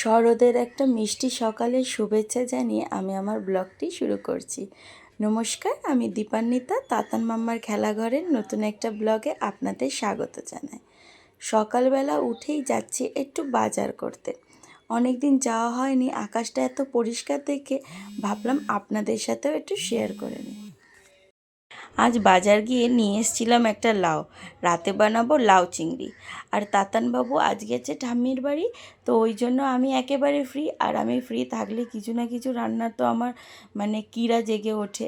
শরতের একটা মিষ্টি সকালের শুভেচ্ছা জানিয়ে আমি আমার ব্লগটি শুরু করছি। নমস্কার, আমি দীপান্বিতা তাতান মাম্মার খেলাঘরের নতুন একটা ব্লগে আপনাদের স্বাগত জানাই। সকালবেলা উঠেই যাচ্ছি একটু বাজার করতে। অনেক দিন যাওয়া হয়নি, আকাশটা এত পরিষ্কার দেখে ভাবলাম আপনাদের সাথেও একটু শেয়ার করে নিই। আজ বাজার গিয়ে নিয়ে এসেছিলাম একটা লাউ। রাতে বানাবো লাউ চিংড়ি। আর তাতানবাবু আজ গেছে ঠাম্মির বাড়ি, তো ওই জন্য আমি একেবারে ফ্রি। আর আমি ফ্রি থাকলে কিছু না কিছু রান্না তো আমার কিরা জেগে ওঠে।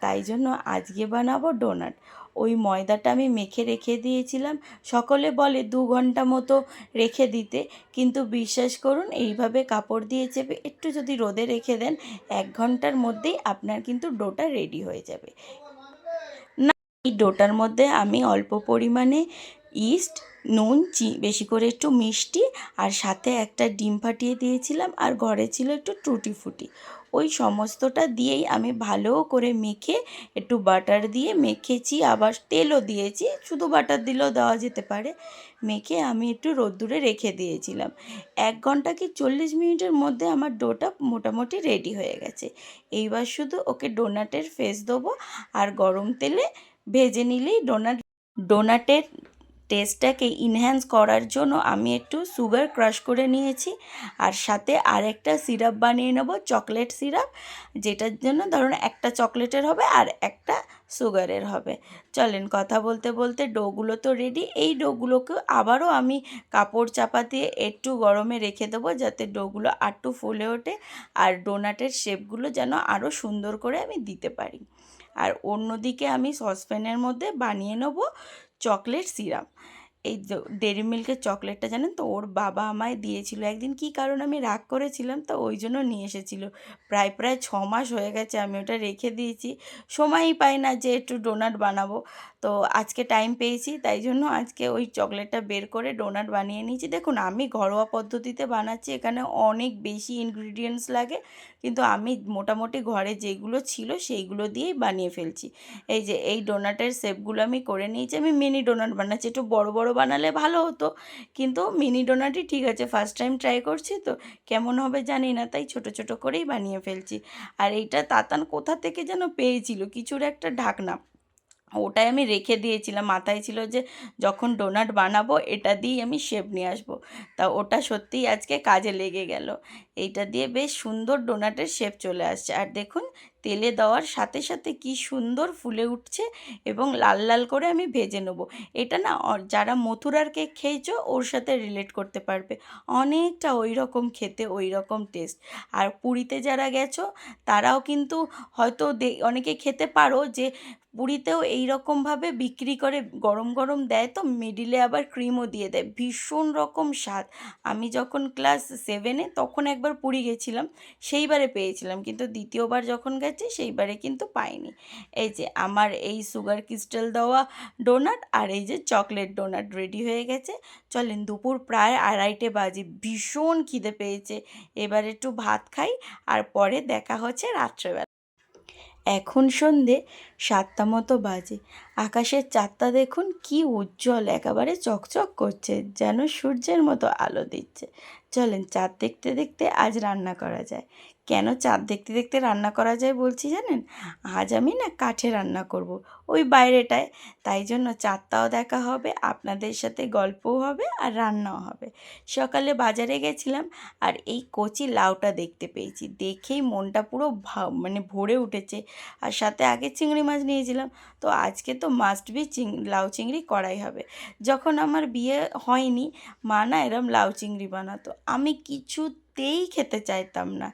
তাই জন্য আজকে বানাবো ডোনাট। ওই ময়দাটা আমি মেখে রেখে দিয়েছিলাম। সকলে বলে 2 ঘন্টা মতো রেখে দিতে, কিন্তু বিশ্বাস করুন এইভাবে কাপড় দিয়ে চেপে একটু যদি রোদে রেখে দেন 1 ঘন্টার মধ্যেই আপনার কিন্তু ডোটা রেডি হয়ে যাবে। এই ডোটার মধ্যে আমি অল্প পরিমাণে ইস্ট, নুন, বেশি করে একটু মিষ্টি আর সাথে একটা ডিম ফাটিয়ে দিয়েছিলাম, আর ঘরে ছিল একটু টুটি ফুটি। ওই সমস্তটা দিয়েই আমি ভালো করে মেখে একটু বাটার দিয়ে মেখেছি, আবার তেলও দিয়েছি, শুধু বাটার দিলেও দেওয়া যেতে পারে। মেখে আমি একটু রোদ্দুরে রেখে দিয়েছিলাম। 1 ঘন্টা কি 40 মিনিটের মধ্যে আমার ডোটা মোটামুটি রেডি হয়ে গেছে। এইবার শুধু ওকে ডোনাটের ফেস দেবো, আর গরম তেলে ভেজে নিলেই ডোনাটের টেস্টটাকে ইনহ্যান্স করার জন্য আমি একটু সুগার ক্রাশ করে নিয়েছি, আর সাথে আরেকটা সিরাপ বানিয়ে নেব, চকলেট সিরাপ, যেটার জন্য ধরুন একটা চকলেটের হবে আর একটা সুগারের হবে। চলেন, কথা বলতে বলতে ডোগুলো তো রেডি। এই ডোগুলোকে আবারও আমি কাপড় চাপা দিয়ে একটু গরমে রেখে দেবো, যাতে ডোগুলো আরটু ফুলে ওঠে আর ডোনাটের শেপগুলো যেন আরও সুন্দর করে আমি দিতে পারি। আর অন্যদিকে আমি সসপ্যানের মধ্যে বানিয়ে নেব চকলেট সিরাপ। এই ডেরি মিল্কের চকলেটটা জানেন তো, ওর বাবা আমায় দিয়েছিল একদিন, কী কারণ আমি রাগ করেছিলাম, তো ওই জন্য নিয়ে এসেছিল। প্রায় 6 মাস হয়ে গেছে আমি ওটা রেখে দিয়েছি। সময়ই পাই না যে একটু ডোনাট বানাবো, তো আজকে টাইম পেয়েছি, তাই জন্য আজকে ওই চকলেটটা বের করে ডোনাট বানিয়ে নিয়েছি। দেখুন, আমি ঘরোয়া পদ্ধতিতে বানাচ্ছি, এখানে অনেক বেশি ইনগ্রিডিয়েন্টস লাগে, কিন্তু আমি মোটামুটি ঘরে যেগুলো ছিল সেইগুলো দিয়েই বানিয়ে ফেলছি। এই যে এই ডোনাটের শেপগুলো আমি করে নিয়েছি। আমি মিনি ডোনাট বানাচ্ছি, একটু বড় বড় বানালে ভালো হতো, কিন্তু মিনি ডোনাটই ঠিক আছে। ফার্স্ট টাইম ট্রাই করছি তো, কেমন হবে জানি না, তাই ছোট ছোট করেই বানিয়ে ফেলছি। আর এইটা তাতান কোথা থেকে যেন পেয়েছিল, কিছুর একটা ঢাকনা, ওটাই আমি রেখে দিয়েছিলাম। মাথায় ছিল যে যখন ডোনাট বানাবো এটা দিয়েই আমি শেপ নিয়ে আসবো, তা ওটা সত্যিই আজকে কাজে লেগে গেল। এইটা দিয়ে বেশ সুন্দর ডোনাটের শেপ চলে আসছে। আর দেখুন, তেলে দেওয়ার সাথে সাথে কি সুন্দর ফুলে উঠছে, এবং লাল লাল করে আমি ভেজে নেব। এটা না যারা মথুরার কেক খেয়েছো ওর সাথে রিলেট করতে পারবে, অনেকটা ওই রকম খেতে, ওই রকম টেস্ট। আর পুরীতে যারা গেছো তারাও কিন্তু হয়তো অনেকে খেতে পারো যে পুরীতেও এই রকমভাবে বিক্রি করে, গরম গরম দেয়, তো মিডিলে আবার ক্রিমও দিয়ে দেয়, ভীষণ রকম স্বাদ। আমি যখন ক্লাস 7-এ তখন একবার পুরী গেছিলাম, সেইবারে পেয়েছিলাম, কিন্তু দ্বিতীয়বার যখন গেছি সেইবারে কিন্তু পাইনি। এই যে আমার এই সুগার ক্রিস্টাল দেওয়া ডোনাট আর এই যে চকলেট ডোনাট রেডি হয়ে গেছে। চলেন, দুপুর প্রায় 2:30 বাজে, ভীষণ খিদে পেয়েছে, এবার একটু ভাত খাই, আর পরে দেখা হচ্ছে রাত্রেবেলা। এখন সন্ধে 7টা মতো বাজে। আকাশের চাঁদটা দেখুন কি উজ্জ্বল, একেবারে চকচক করছে, যেন সূর্যের মতো আলো দিচ্ছে। চলেন, চাঁদ দেখতে দেখতে আজ রান্না করা যায়। কেন চাঁদ দেখতে দেখতে রান্না করা যায় বলছি জানেন? আজ আমি না কাঠে রান্না করব, ওই বাইরেটায়। তাই জন্য চাঁদটাও দেখা হবে, আপনাদের সাথে গল্পও হবে আর রান্নাও হবে। সকালে বাজারে গেছিলাম, আর এই কচি লাউটা দেখতে পেয়েছি, দেখেই মনটা পুরো ভরে উঠেছে। আর সাথে আগে চিংড়ি মাছ নিয়েছিলাম, তো আজকে তো মাস্ট বি লাউ চিংড়ি করাই হবে। যখন আমার বিয়ে হয়নি, মা না এরম লাউ চিংড়ি বানাতো, আমি কিছুতেই খেতে চাইতাম না।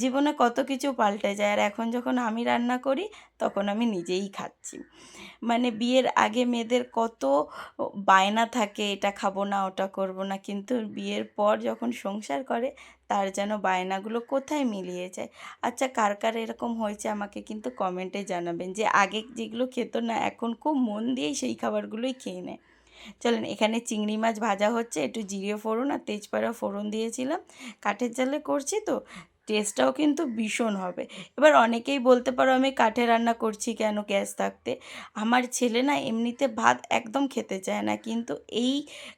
জীবনে কত কিছু পাল্টে যায়, আর এখন যখন আমি রান্না করি তখন আমি নিজেই খাচ্ছি। বিয়ের আগে মেয়েদের কত বায়না থাকে, এটা খাবো না, ওটা করব না, কিন্তু বিয়ের পর যখন সংসার করে তার যেন বায়নাগুলো কোথায় মিলিয়ে যায়। আচ্ছা, কার কার এরকম হয়েছে আমাকে কিন্তু কমেন্টে জানাবেন, যে আগে যেগুলো খেত না এখন খুব মন দিয়েই সেই খাবারগুলোই খেয়ে নেয়। চলেন, এখানে চিংড়ি মাছ ভাজা হচ্ছে, একটু জিরে ফোড়ন আর তেজপাতা ফোড়ন দিয়েছিলাম, কাঠের জালে করছি তো, টেস্টটাও কিন্তু ভীষণ হবে। এবার অনেকেই বলতে পারো আমি কাঠে রান্না করছি কেন গ্যাস থাকতে। আমার ছেলে না এমনিতে ভাত একদম খেতে চায় না, কিন্তু এই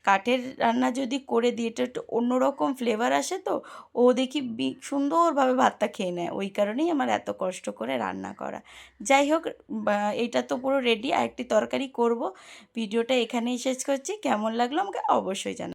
কাঠের রান্না যদি করে দিই এটা একটু অন্যরকম ফ্লেভার আসে তো, ও দেখি সুন্দরভাবে ভাতটা খেয়ে নেয়। ওই কারণেই আমার এত কষ্ট করে রান্না করা। যাই হোক, এইটা তো পুরো রেডি, আর একটি তরকারি করব। ভিডিওটা এখানেই শেষ করছি। কেমন লাগলো আমাকে অবশ্যই জানাবেন।